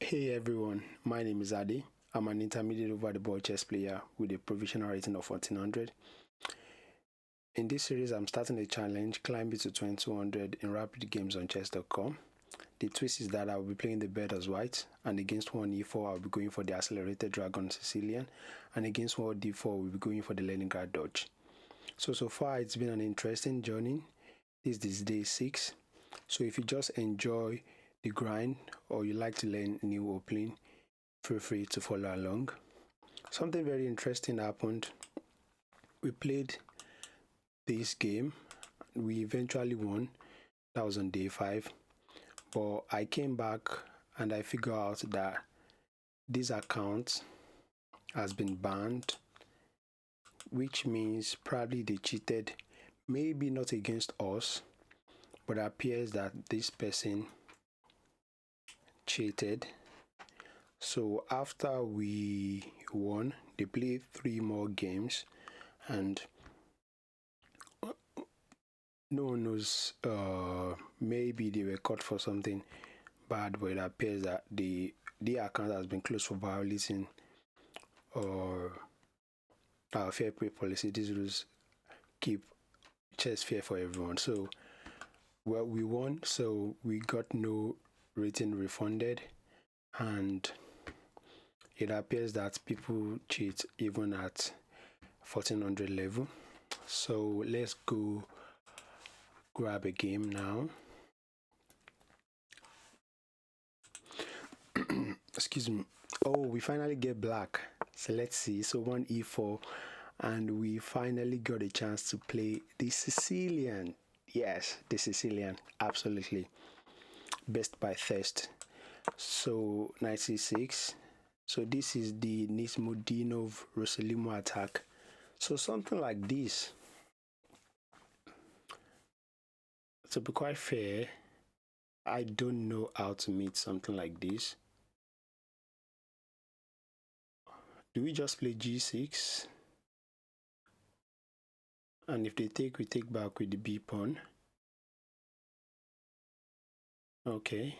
Hey everyone, my name is Adi. I'm an intermediate over the board chess player with a provisional rating of 1400. In this series, I'm starting a challenge, climbing to 2200 in rapid games on chess.com. The twist is that I will be playing the bird as white, and against 1e4, I'll be going for the accelerated dragon Sicilian, and against 1d4, we'll be going for the Leningrad Dodge. So far, it's been an interesting journey. This is day 6. So if you just enjoy the grind or you like to learn new opening, feel free to follow along. Something very interesting happened. We played this game. We eventually won. That was on day 5. But I came back and I figured out that this account has been banned, which means probably they cheated. Maybe not against us, but it appears that this person cheated. So after we won, they played 3 more games, and no one knows, maybe they were caught for something bad, but it appears that the account has been closed for violating our fair play policy. These rules keep chess fair for everyone. So well, we won, so we got no rating refunded, and it appears that people cheat even at 1400 level. So let's go grab a game now. Excuse me. Oh, we finally get black. So let's see. So 1e4, and we finally got a chance to play the Sicilian. Yes, the Sicilian. Absolutely. Best by thirst. So knight c6. So this is the Nismudinov Rosalimo attack. So something like this. To be quite fair, I don't know how to meet something like this. Do we just play g6? And if they take, we take back with the b pawn. Okay.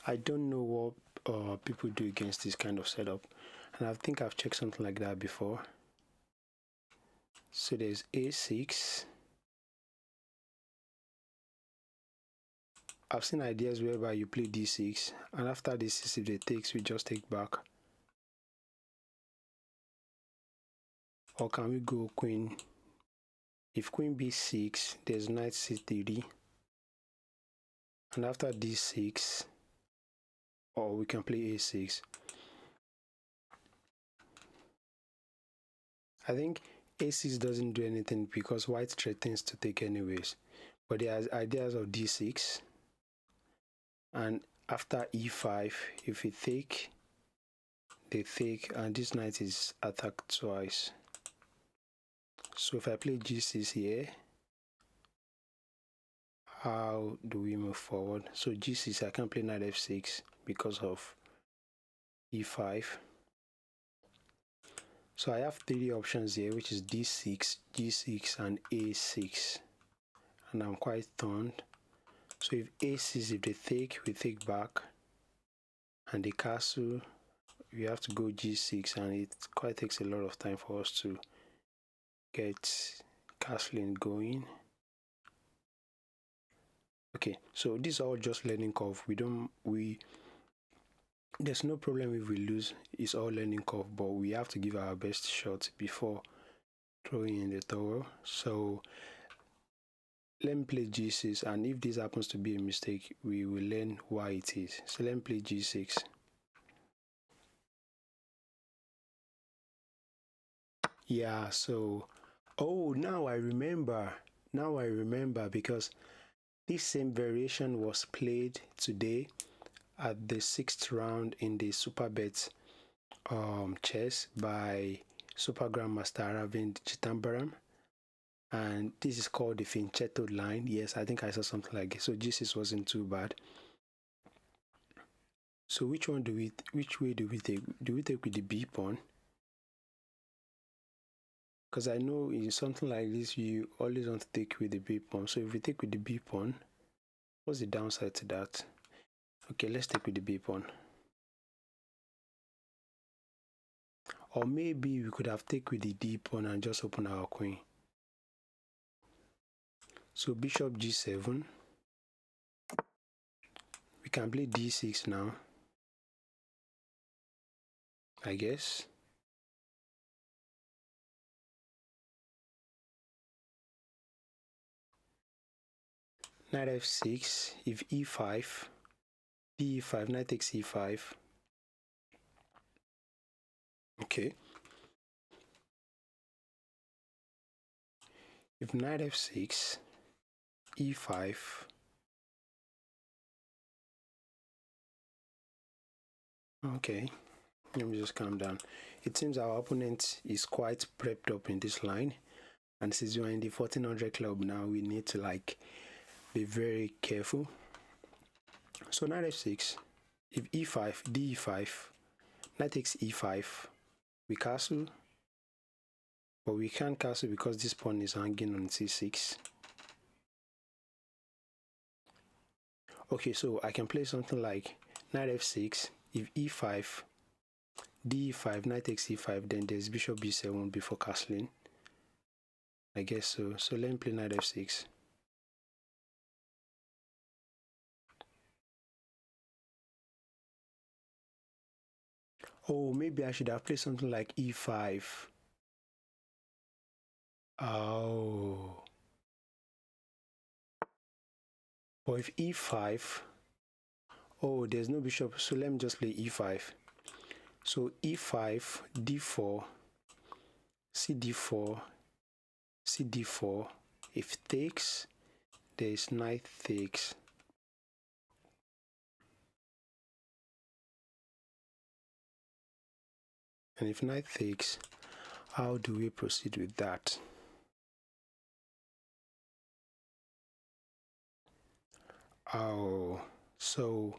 I don't know what people do against this kind of setup, and I think I've checked something like that before. So there's a6. I've seen ideas whereby you play d6, and after d6, if they takes, we just take back. Or can we go queen? If queen b6, there's knight c3, and after d6, or we can play a6. I think a6 doesn't do anything because white threatens to take anyways. But there's ideas of d6, and after e5, if we take, they take, and this knight is attacked twice. So if I play g6 here, how do we move forward? So g6, I can't play knight f6 because of e5. So I have 3 options here, which is d6, g6, and a6, and I'm quite stunned. So if a6, if they take, we take back, and the castle, we have to go g6, and it quite takes a lot of time for us to get castling going. Okay, so this is all just learning curve. There's no problem if we lose. It's all learning curve, but we have to give our best shot before throwing in the towel. So let me play g6, and if this happens to be a mistake, we will learn why it is. So let me play g6. Yeah, so now I remember because this same variation was played today at the 6th round in the Superbet chess by Super Grandmaster Aravind Chittambaram, and this is called the Finchetto line. Yes, I think I saw something like it. So g6 wasn't too bad. So which way do we take? Do we take with the b pawn? Because I know in something like this, you always want to take with the b pawn. So if we take with the b pawn, what's the downside to that? Okay, let's take with the b pawn. Or maybe we could have taken with the d pawn and just open our queen. So bishop g7. We can play d6 now, I guess. Knight f6. If e5, d5, knight takes e5. Okay. If knight f6, e5. Okay, let me just calm down. It seems our opponent is quite prepped up in this line, and since we are in the 1400 club now, we need to be very careful. So knight f6. If e5, d5, knight takes e5. We castle, but we can't castle because this pawn is hanging on c6. Okay, so I can play something like knight f6. If e5, d5, knight takes e5, then there's bishop b7 before castling. I guess so. So let me play knight f6. Oh, maybe I should have played something like e5. Oh. But if e5, oh, there's no bishop, so let me just play e5. So e5, d4, cd4, cd4. If takes, there is knight takes. And if knight takes, how do we proceed with that? Oh, so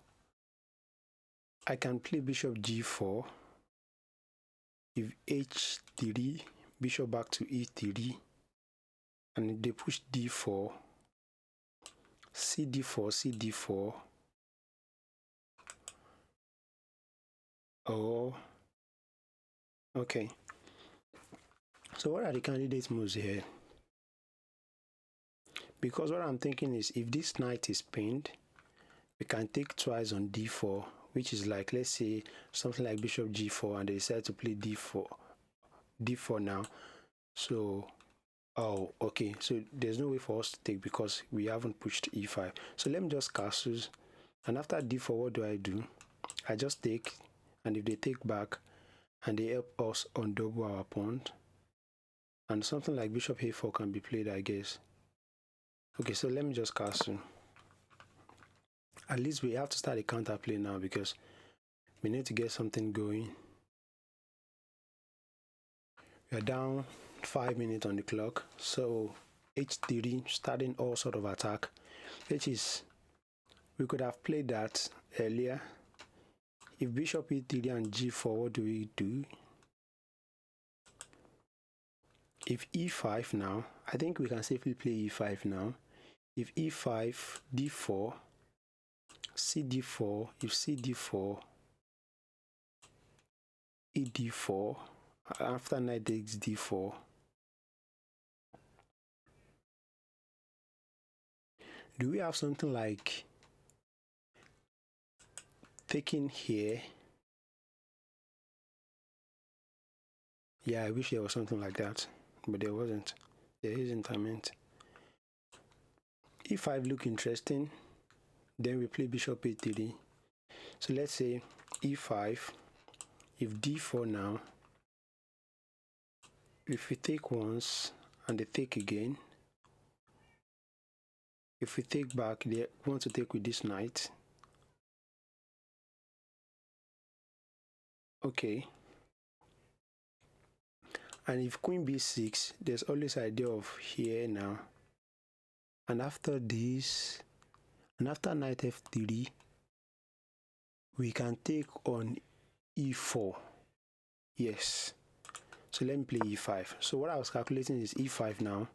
I can play bishop g4. If h3, bishop back to e3, and if they push d4, cd4, cd4. Oh, okay. So what are the candidate moves here? Because what I'm thinking is, if this knight is pinned, we can take twice on d4, which is like, let's say something like bishop g4, and they decide to play d4 now. So oh, okay, so there's no way for us to take because we haven't pushed e5. So let me just castle, and after d4, what do? I just take, and if they take back and they help us undouble our pawn, and something like bishop a4 can be played, I guess. Okay, so let me just castle. At least we have to start a counter play now because we need to get something going. We are down 5 minutes on the clock, so h3 starting all sort of attack, which is, we could have played that earlier. If bishop e3 and g4, what do we do? If e5 now, I think we can safely play e5 now. If e5, d4, cd4, if cd4, ed4, after knight takes d4. Do we have something like taking here? Yeah, I wish there was something like that, but there wasn't. There isn't, I meant. E5 look interesting. Then we play bishop a3. So let's say e5. If d4 now, if we take once and they take again, if we take back, they want to take with this knight. Okay. And if queen b6, there's always idea of here now. And after this, and after knight f3, we can take on e4. Yes. So let me play e5. So what I was calculating is e5 now.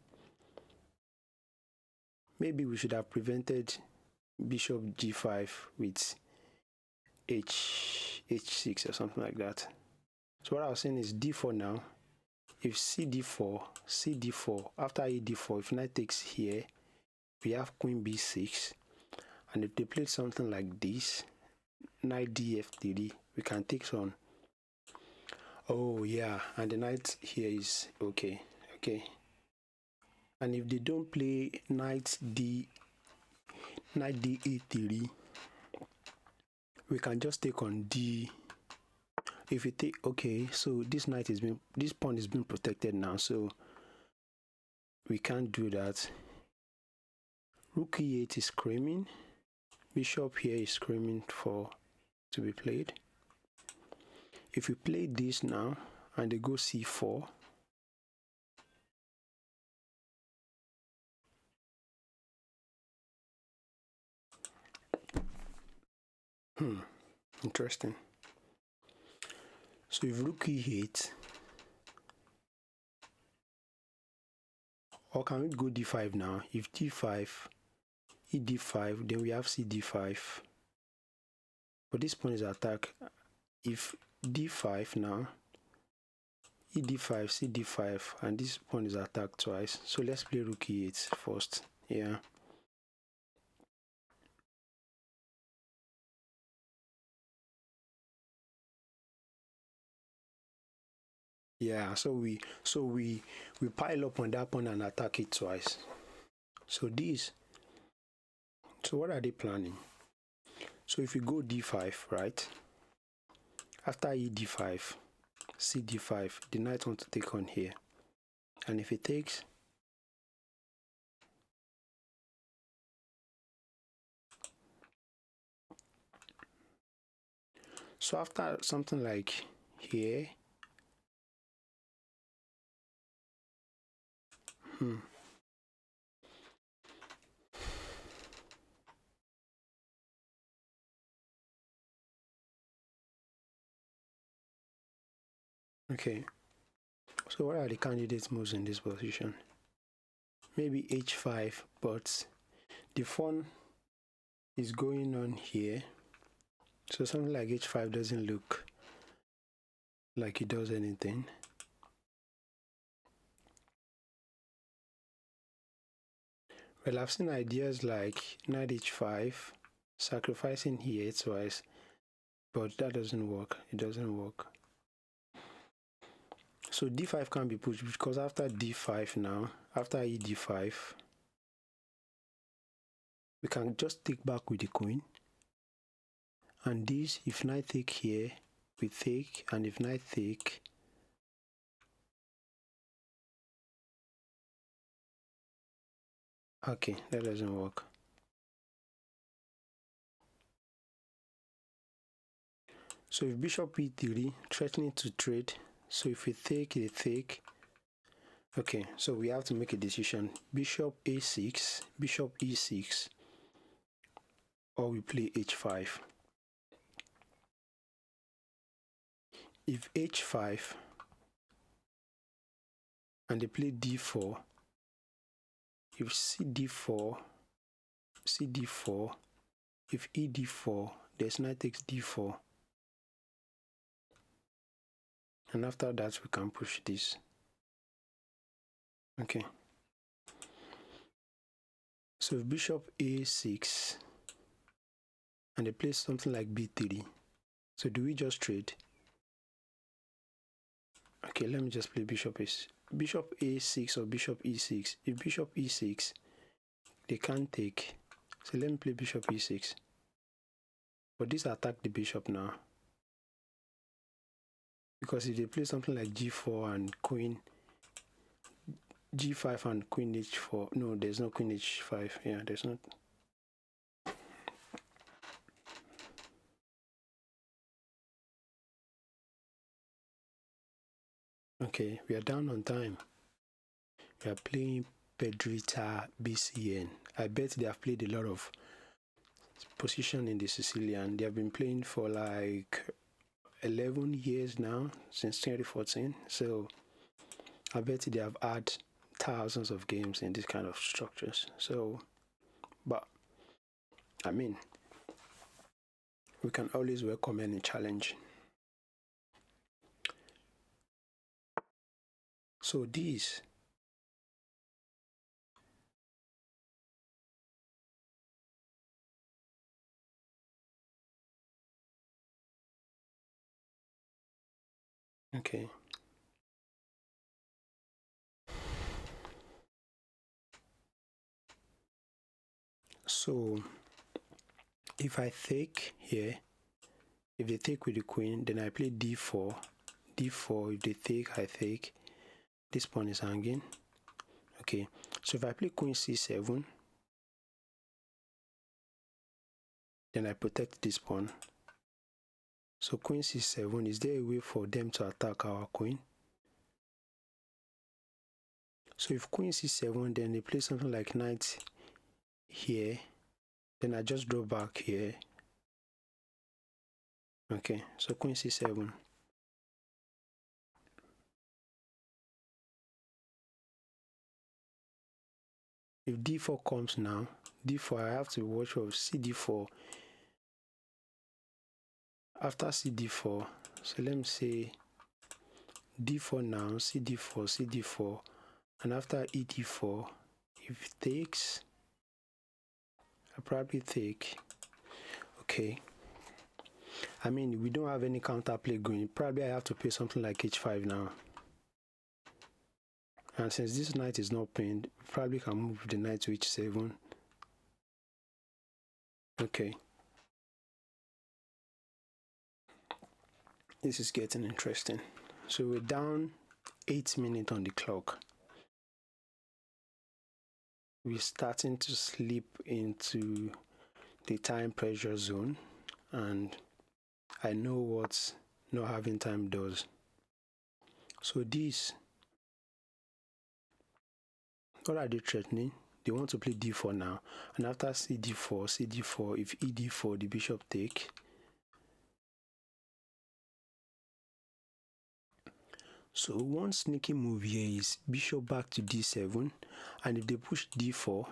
Maybe we should have prevented bishop g5 with h6 or something like that. So what I was saying is d4 now. If cd4, after e4, if knight takes here, we have queen b6, and if they played something like this, knight df3, we can take on. Oh yeah, and the knight here is okay. And if they don't play knight da3, we can just take on d. If you take, okay, so this pawn is being protected now, so we can't do that. Rook e8 is screaming. Bishop here is screaming to be played. If we play this now and they go c4, interesting. So if rook e8, or can we go d5 now? If d5, ed5, then we have cd5. But this pawn is attacked. If d5 now, ed5, cd5, and this pawn is attacked twice. So let's play rook e8 first. Yeah. Yeah, so we pile up on that pawn and attack it twice. So what are they planning? So if we go d5, right? After ed5, cd5, the knight wants to take on here. And if it takes, so after something like here, okay, so what are the candidates moves in this position? Maybe h5, but the pawn is going on here, so something like h5 doesn't look like it does anything. Well, I've seen ideas like knight h5, sacrificing here twice, but that doesn't work. It doesn't work. So d5 can't be pushed because after d5 now, after ed5, we can just take back with the queen. And this, if knight take here, we take, and if knight take, okay, that doesn't work. So if bishop e3, threatening to trade, so if we take, they take. Okay, so we have to make a decision. Bishop a6, bishop e6, or we play h5. If h5 and they play d4, if cd4, if ed4, there's knight takes d4. And after that, we can push this. Okay. So if bishop a6 and they play something like b3, so do we just trade? Okay, let me just play bishop a6 or bishop e6. If bishop e6, they can't take. So let me play bishop e6. But this attack the bishop now. Because if they play something like g4 and queen, g5 and queen h4, no, there's no queen h5. Yeah, there's not. Okay, we are down on time. We are playing Pedrita BCN. I bet they have played a lot of position in the Sicilian. They have been playing for like 11 years now, since 2014. So I bet they have had thousands of games in this kind of structures. So, but I mean, we can always welcome any challenge. So this okay. So if I take here, if they take with the queen, then I play d4. d4, if they take, I take. This pawn is hanging. Okay, so if I play queen c7, then I protect this pawn. So queen c7, is there a way for them to attack our queen? So if queen c7, then they play something like knight here, then I just draw back here. Okay, so queen c7. If d4 comes now, d4, I have to watch for cd4. After cd4, so let me say d4 now, cd4, cd4, and after ed4, if it takes, I probably take. Okay, I mean, we don't have any counterplay going. Probably I have to play something like h5 now. And since this knight is not pinned, probably can move the knight to h7. Okay. This is getting interesting. So we're down 8 minutes on the clock. We're starting to slip into the time pressure zone, and I know what not having time does. So this, what are they threatening? They want to play d4 now, and after cd4, cd4, if ed4, the bishop take. So one sneaky move here is bishop back to d7, and if they push d4,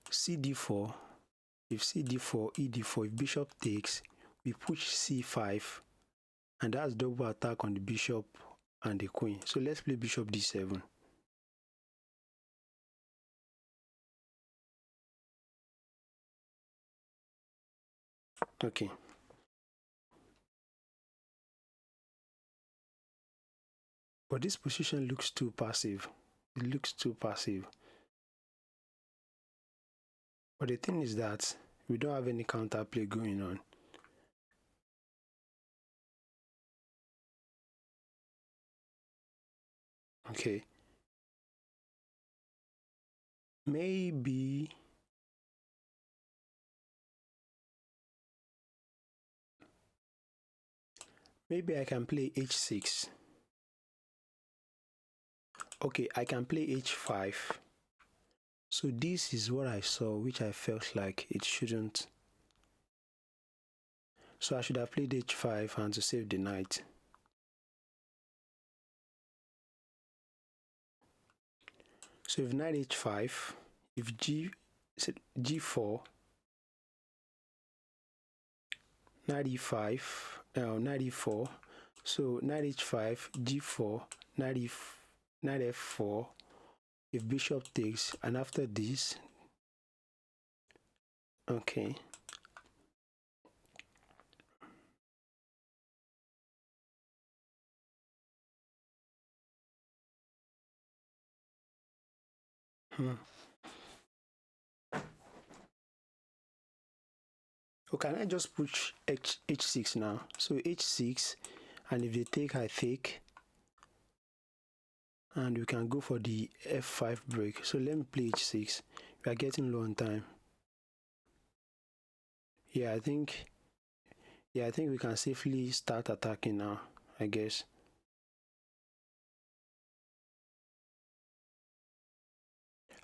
cd4, if cd4, ed4, if bishop takes, we push c5, and that's double attack on the bishop and the queen. So let's play bishop d7. Okay. But this position looks too passive. It looks too passive. But the thing is that we don't have any counterplay going on. Okay. Maybe I can play h6. Okay, I can play h5. So this is what I saw, which I felt like it shouldn't. So I should have played h5 and to save the knight. So if knight h5, if g4, knight e5, knight e4, so knight h5, g4, knight f4, if bishop takes, and after this, okay. Oh, can I just push h6 now? So h6, and if they take, I take. And we can go for the f5 break. So let me play h6. We are getting low on time. Yeah, I think we can safely start attacking now, I guess.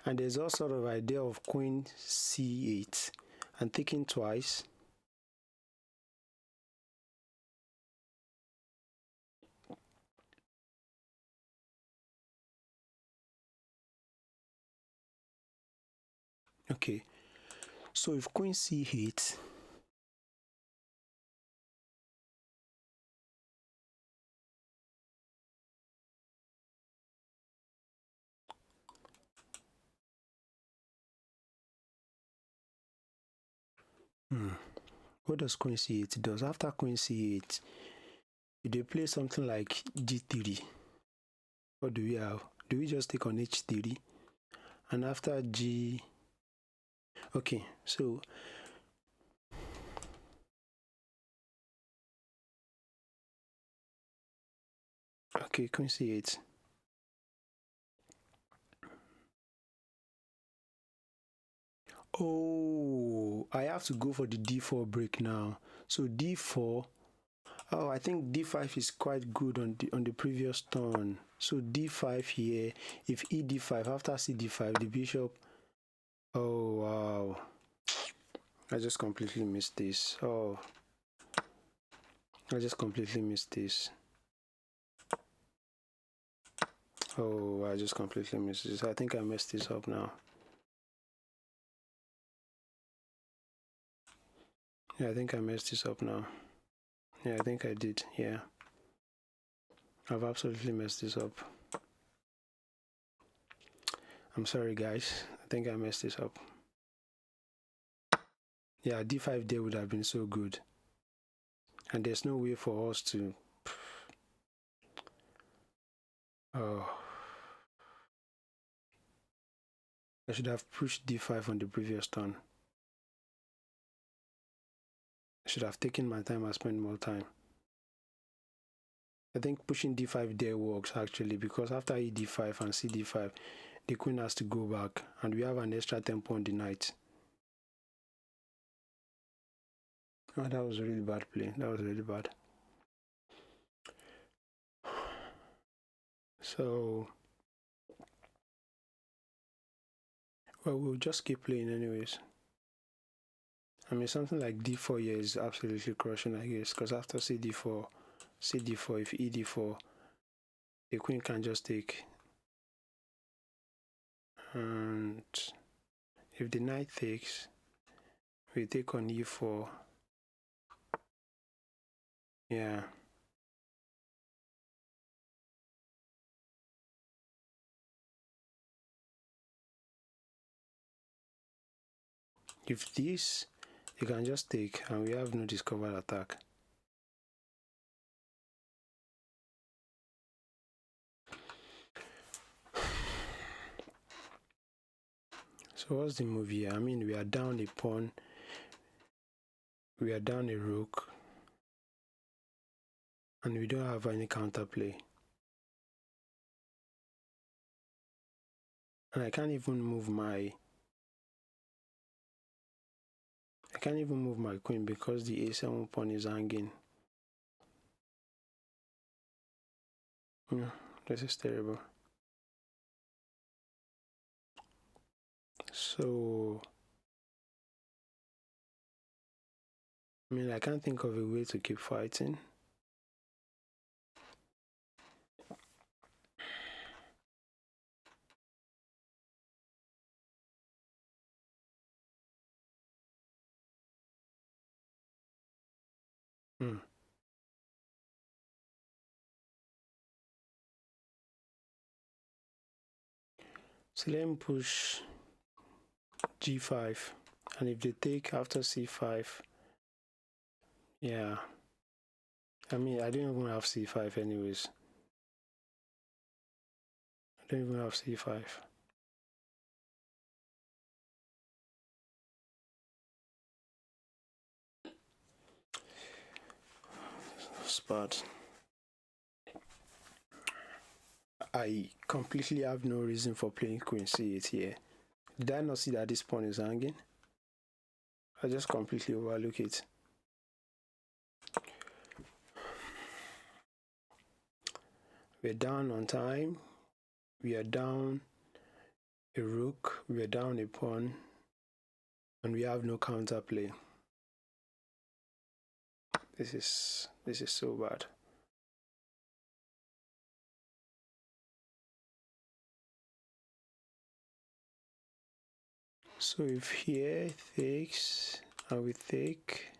And there's all sort of idea of queen c8 and taking twice. Okay, so if queen c8, What does queen c8 does? After queen c8, they play something like g3. What do we have? Do we just take on h3? And after g... Okay, so... Okay, queen c8. Oh, I have to go for the d4 break now. So d4... Oh, I think d5 is quite good on the previous turn. So d5 here. If e d5, after c d5, the bishop... Oh, wow. I just completely missed this. Oh. I just completely missed this. Oh, I just completely missed this. I think I messed this up now. Yeah, I think I messed this up now. Yeah, I think I did. Yeah. I've absolutely messed this up. I'm sorry, guys. I think I messed this up. Yeah, d5 there would have been so good. And there's no way for us to... Oh. I should have pushed d5 on the previous turn. I should have taken my time and spent more time. I think pushing d5 there works actually, because after e d5 and c d5, the queen has to go back, and we have an extra tempo on the knight. Oh, that was a really bad play. That was really bad. So, well, we'll just keep playing anyways. I mean, something like d4 here is absolutely crushing, I guess, because after c d4, if e d4, the queen can just take. And if the knight takes, we take on e4. Yeah. If this, you can just take, and we have no discovered attack. So what's the move here? I mean, we are down a pawn, we are down a rook, and we don't have any counterplay. And I can't even move my queen because the a7 pawn is hanging. This is terrible. So, I mean, I can't think of a way to keep fighting. So let me push g5, and if they take after c5, yeah. I mean, I don't even have c5 anyways. I don't even have c5. But I completely have no reason for playing queen c8 here. Did I not see that this pawn is hanging? I just completely overlook it. We're down on time. We are down a rook. We are down a pawn. And we have no counterplay. This is so bad. So if here takes and we take,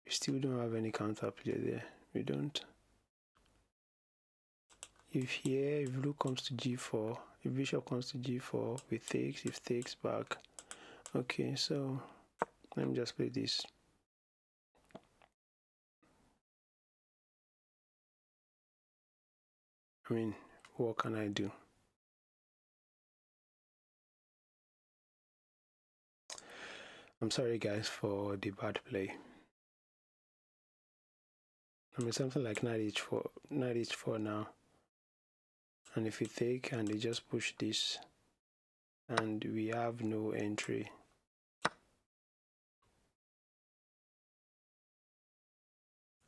we still don't have any counterplay there. We don't. If here, if rook comes to g4, if bishop comes to g4, we takes, if takes back, Okay, so let me just play this. I mean, what can I do? I'm sorry guys for the bad play. I mean, something like knight h4 now. And if we take and they just push this and we have no entry.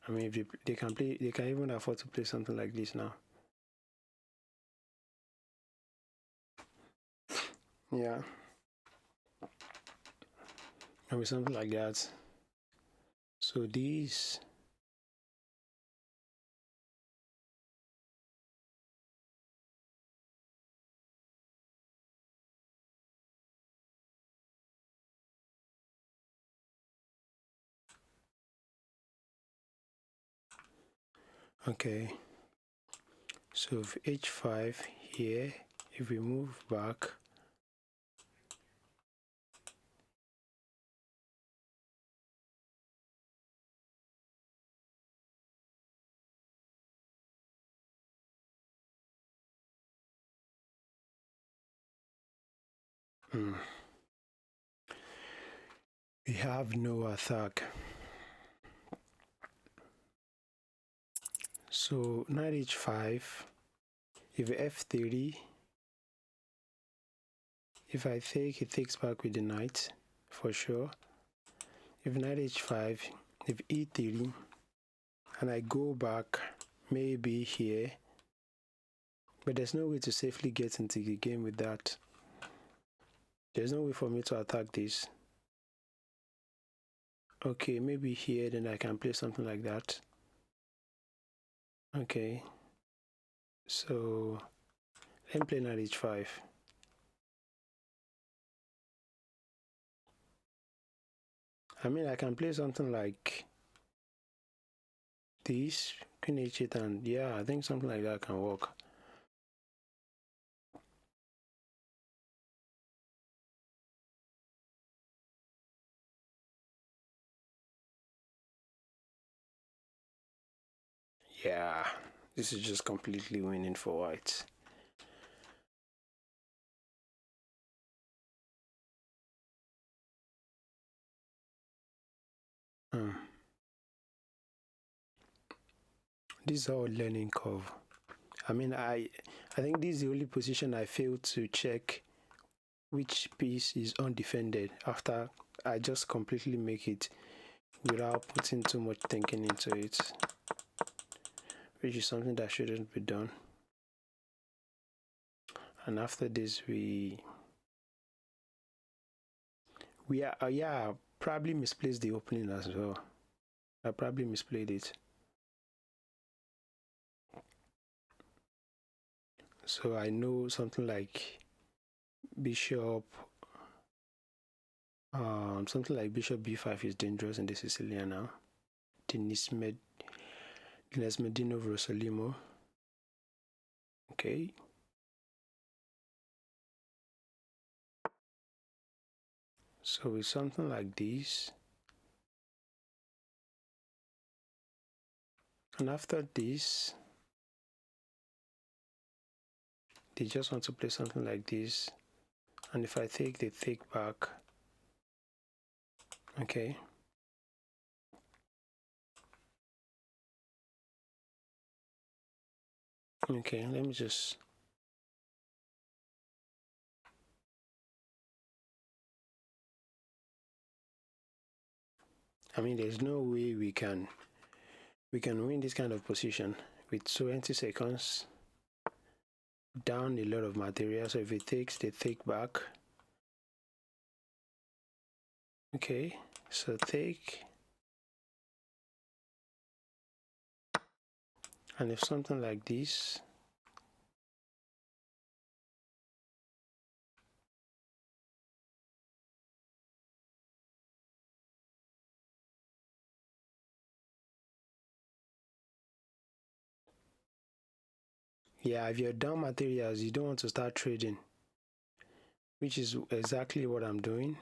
I mean, if they can even afford to play something like this now. Yeah. I mean, something like that. So these. Okay. So if h5 here, if we move back, we have no attack. So knight h5, if f3, if I take, he takes back with the knight for sure. If knight h5, if e3, and I go back maybe here, but there's no way to safely get into the game with that. There's no way for me to attack this. Okay, maybe here, then I can play something like that. Okay, so let me play knight h5. I mean, I can play something like this, queen h8, and yeah, I think something like that can work. Yeah, this is just completely winning for white. This is our learning curve. I mean, I think this is the only position I failed to check which piece is undefended after I just completely make it without putting too much thinking into it, which is something that shouldn't be done. And after this, we are probably misplaced the opening as well. I probably misplayed it. So I know something like bishop, something like bishop b5 is dangerous in the Sicilian now. Denis Medino Rosolimo. Okay. So with something like this, and after this, they just want to play something like this, and if I take, they take back. Okay. Okay, let me just. I mean, there's no way we can win this kind of position with 20 seconds, down a lot of material. So if it takes, they take back. Okay, so take. And if something like this, yeah, if you're down materials, you don't want to start trading, which is exactly what I'm doing.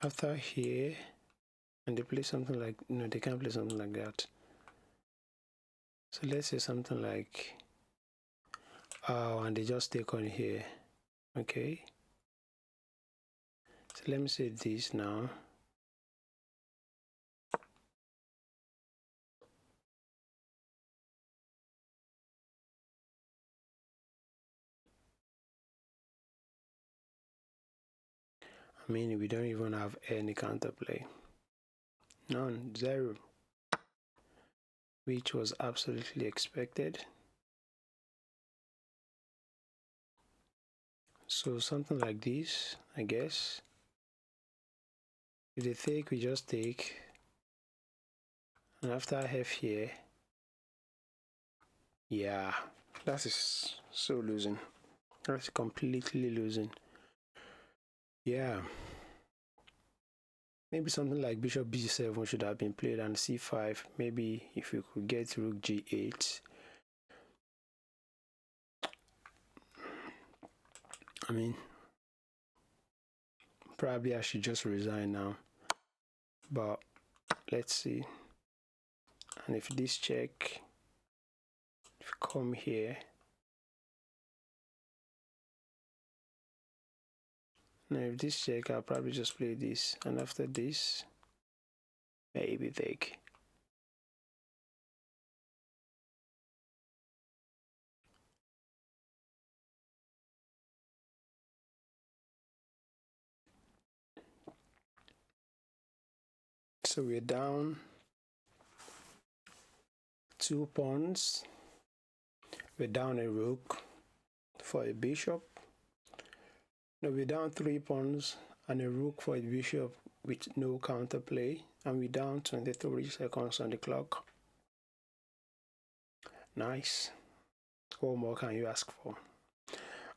after here, and they play something like, no, they can't play something like that. So let's say something like, oh, and they just take on here. Okay. So let me say this now. I mean, we don't even have any counterplay. None, zero. Which was absolutely expected. So something like this, I guess. If they take, we just take. And after I have here, yeah, that is so losing. That's completely losing. Yeah. Maybe something like bishop b7 should have been played, and c5. Maybe if we could get rook g8. I mean, probably I should just resign now. But let's see. And if this check, if you come here, now if this check, I'll probably just play this, and after this, maybe take. So we're down 2 pawns. We're down a rook for a bishop. No, we're down 3 pawns and a rook for a bishop with no counterplay, and we're down 23 seconds on the clock. Nice. What more can you ask for?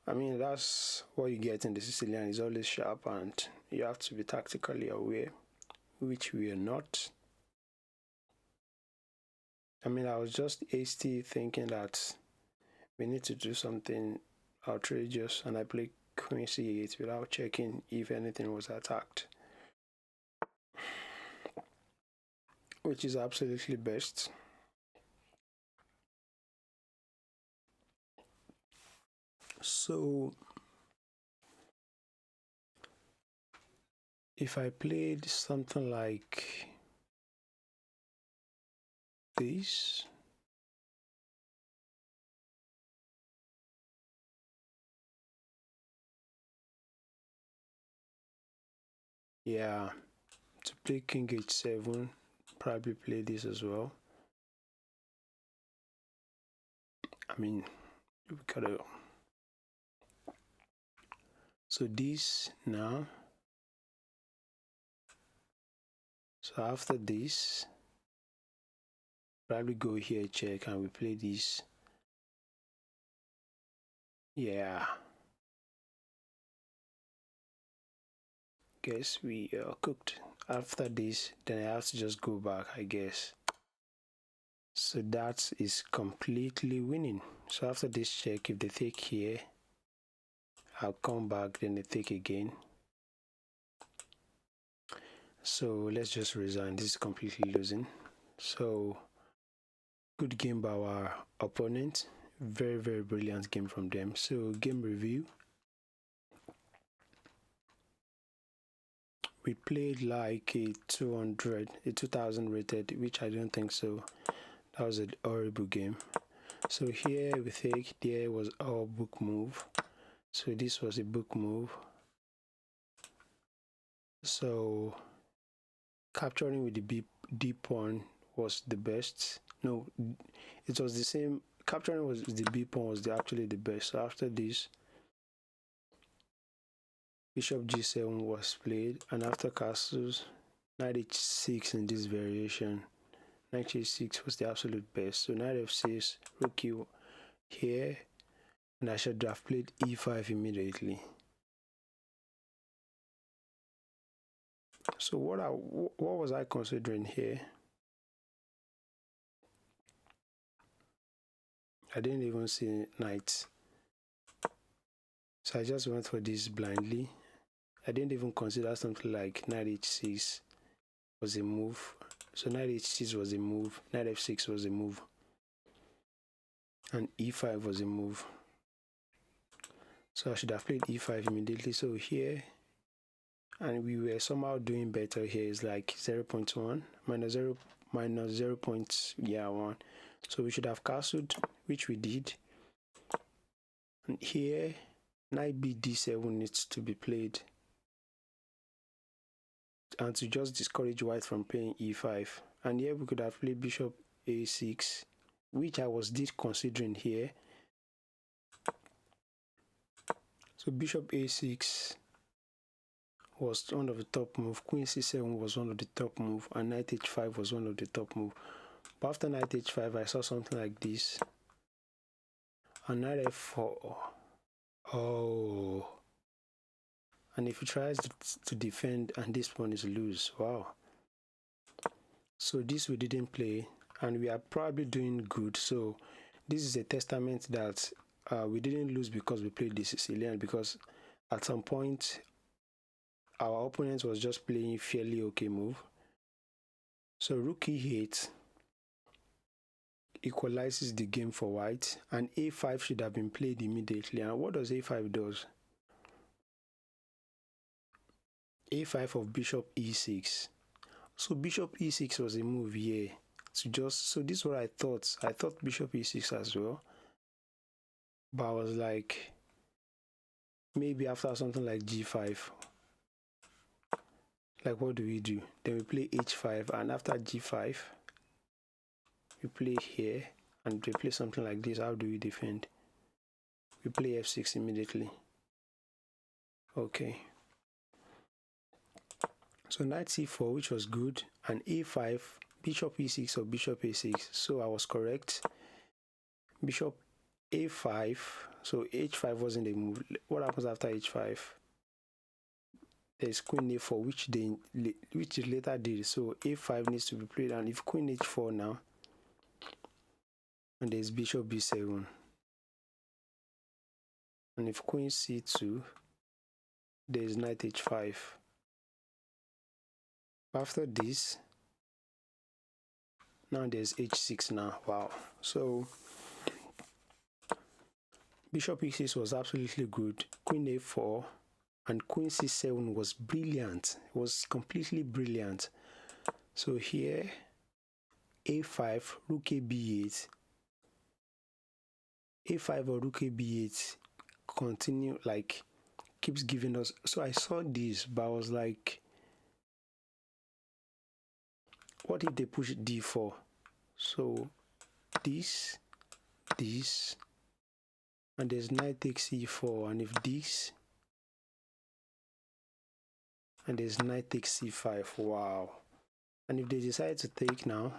I mean, that's what you get in the Sicilian. Is always sharp, and you have to be tactically aware, which we are not. I mean, I was just hasty thinking that we need to do something outrageous, and I played Queen C8 without checking if anything was attacked, which is absolutely best. So if I played something like this, yeah, to play King H7, probably play this as well. I mean, we gotta. So this now. So after this, probably go here, check, and we play this. Yeah. Guess we are cooked. After this, then I have to just go back, I guess. So that is completely winning. So after this check, if they take here, I'll come back, then they take again. So let's just resign. This is completely losing. So good game by our opponent. Very, very brilliant game from them. So game review. We played like a 2000 rated, which I don't think so. That was a horrible game. So here we think there was our book move. So this was a book move. So capturing with the D pawn was the best. No, it was the same. Capturing was the B pawn was actually the best. So after this, Bishop G7 was played, and after castles, Knight H6 in this variation. Knight H6 was the absolute best. So Knight F6, Rook E here, and I should have played E5 immediately. So what was I considering here? I didn't even see knights. So I just went for this blindly. I didn't even consider something like knight h6 was a move. So knight h6 was a move, knight f6 was a move, and e5 was a move. So I should have played e5 immediately. So here, and we were somehow doing better here. It's like 0.1 minus 0 minus 0.1. So we should have castled, which we did. And here, knight b d7 needs to be played, and to just discourage white from playing e5. And here we could have played bishop a6, which I was considering here. So bishop a6 was one of the top moves, queen c7 was one of the top moves, and knight h5 was one of the top moves. But after knight h5, I saw something like this. And knight f4. Oh. And if he tries to defend and this pawn is loose, wow. So this we didn't play, and we are probably doing good. So this is a testament that we didn't lose because we played the Sicilian, because at some point our opponent was just playing fairly okay move. So rook e8 equalizes the game for white, and a5 should have been played immediately. And what does a5 does? a5 of bishop e6. So bishop e6 was a move here to just, so this is what I thought. I thought bishop e6 as well, but I was like, maybe after something like g5, like what do we do? Then we play h5, and after g5 we play here, and we play something like this. How do we defend? We play f6 immediately. Okay, so knight c4, which was good, and a5, bishop e6 or bishop a6. So I was correct. Bishop a5, so h5 wasn't a move. What happens after h5? There's queen a4, which they later did. So a5 needs to be played, and if queen h4 now, and there's bishop b7, and if queen c2, there's knight h5. After this, now there's h6 now. Wow. So bishop e6 was absolutely good. Queen a4 and queen c7 was brilliant. It was completely brilliant. So here, a5, rook a b8, a5 or rook a b8 continue, like keeps giving us. So I saw this, but I was like, what if they push d4? So this, and there's knight takes c4, and if this, and there's knight takes c5. Wow. And if they decide to take now,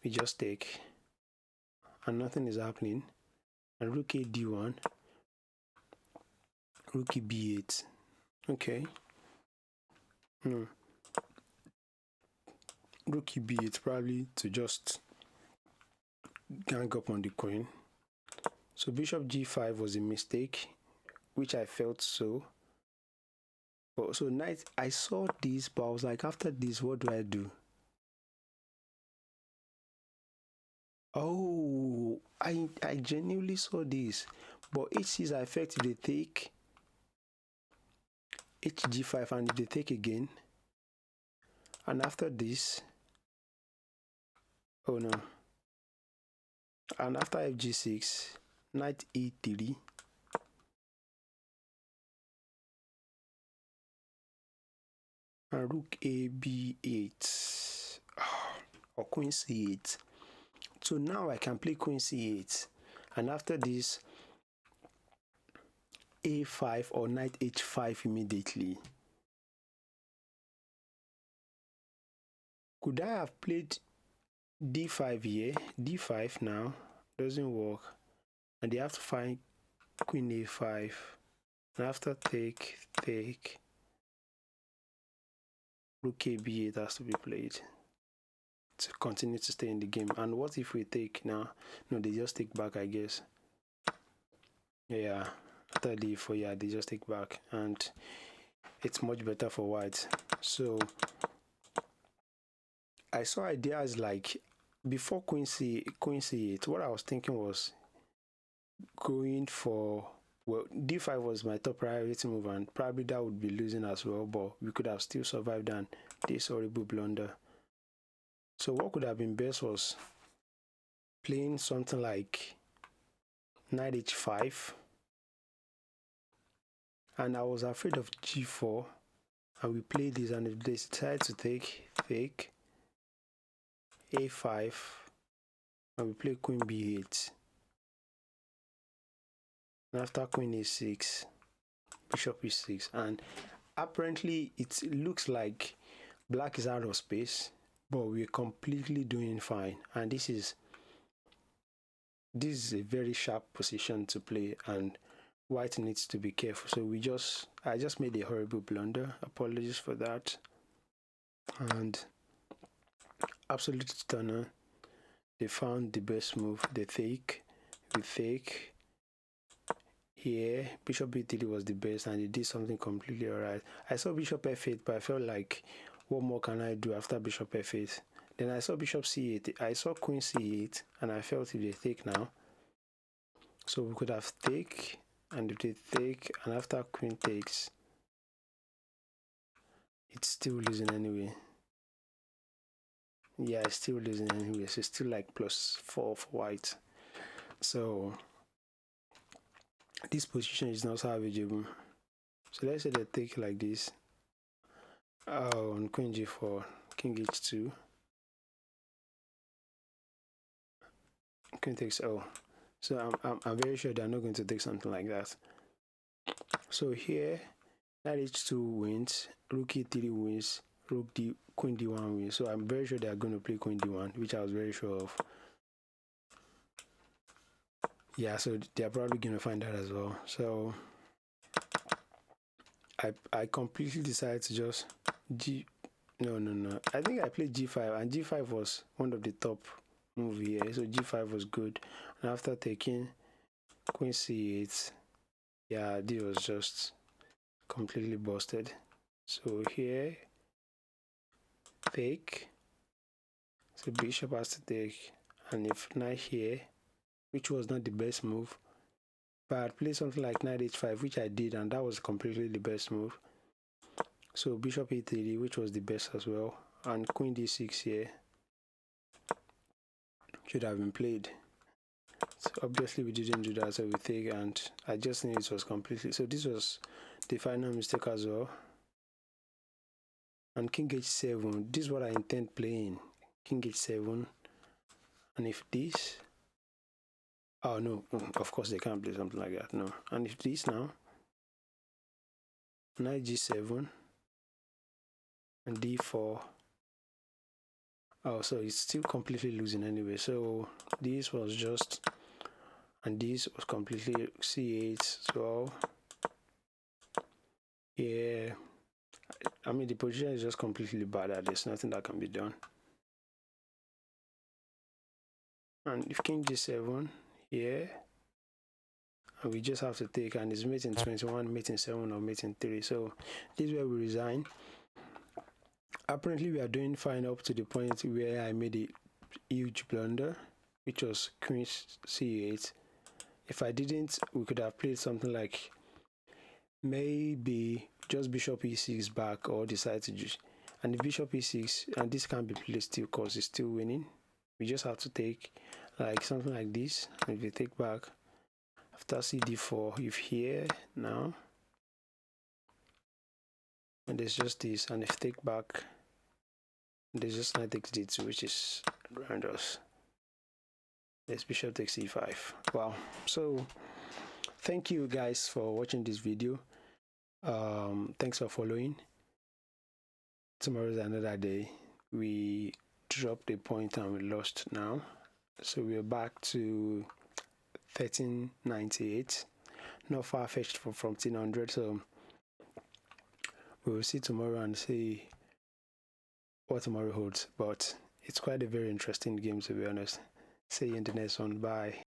we just take, and nothing is happening. And rook a d1, rook e b8. Okay. No. Rook e b8, probably to just gang up on the queen. So bishop g5 was a mistake, which I felt so. But so knight, I saw this, but I was like, after this, what do I do? Oh, I genuinely saw this. But h6 I felt if they take hg5, and if they take again, and after this, oh no, and after fg6, knight e3, and rook a b8, or queen c8. So now I can play queen c8, and after this, a5 or knight h5 immediately. Could I have played d5 here? d5 now doesn't work, and they have to find queen a5, and after take, rook a b8 has to be played to continue to stay in the game. And what if we take now? No, they just take back, I guess. Yeah, after d4, yeah, they just take back, and it's much better for white. So I saw ideas like before queen c8, what I was thinking was going for, well, d5 was my top priority move, and probably that would be losing as well, but we could have still survived and this horrible blunder. So what could have been best was playing something like knight h5, and I was afraid of g4, and we played this, and if they decide to take a5, and we play queen b8, and after queen a6, bishop e6, and apparently it looks like black is out of space, but we're completely doing fine. And this is a very sharp position to play, and white needs to be careful. So I just made a horrible blunder. Apologies for that. And absolute stunner. They found the best move. They take, we take. Here, bishop b3 was the best, and they did something completely alright. I saw bishop f8, but I felt like, what more can I do after bishop f8? Then I saw bishop c8. I saw queen c8, and I felt if they take now, so we could have take, and if they take, and after queen takes, it's still losing anyway. Yeah, it's still losing anyway. So it's still like +4 for white. So this position is not salvageable. So let's say they take like this. Oh, on queen g4, king h2, queen takes. Oh, so I'm very sure they're not going to take something like that. So here, knight h2 wins, rook e3 wins, queen d1 wins. So I'm very sure they are going to play queen d1, which I was very sure of. Yeah, so they're probably going to find that as well. So I completely decided to just no. I think I played g5, and g5 was one of the top move here. So g5 was good, and after taking queen c8, yeah, this was just completely busted. So here, take. So bishop has to take, and if knight here, which was not the best move, but I'd play something like knight h5, which I did, and that was completely the best move. So bishop e3, which was the best as well, and queen d6 here should have been played. So obviously we didn't do that, so we take, and I just knew it was completely. So this was the final mistake as well. And king h7, this is what I intend playing. King h7, and if this, oh no, of course they can't play something like that, no. And if this now, knight g7 and d4, oh, so it's still completely losing anyway. So this was just, and this was completely c8. So yeah, I mean the position is just completely bad. There's nothing that can be done. And if king g7 here, and we just have to take, and it's mate in 21, mate in 7, or mate in 3. So this is where we resign. Apparently we are doing fine up to the point where I made a huge blunder, which was queen c8. If I didn't, we could have played something like maybe just bishop e6 back, or decide to just, and the bishop e6, and this can't be played still because it's still winning. We just have to take like something like this, and if you take back after cd4, if here now, and there's just this, and if take back, there's just knight takes d2, which is horrendous. This bishop takes e5. Wow. So thank you guys for watching this video. Thanks for following. Tomorrow is another day. We dropped a point and we lost now, so we're back to 1398, not far-fetched from 1400. So we will see tomorrow and see what tomorrow holds, but it's quite a very interesting game, to be honest. See you in the next one. Bye.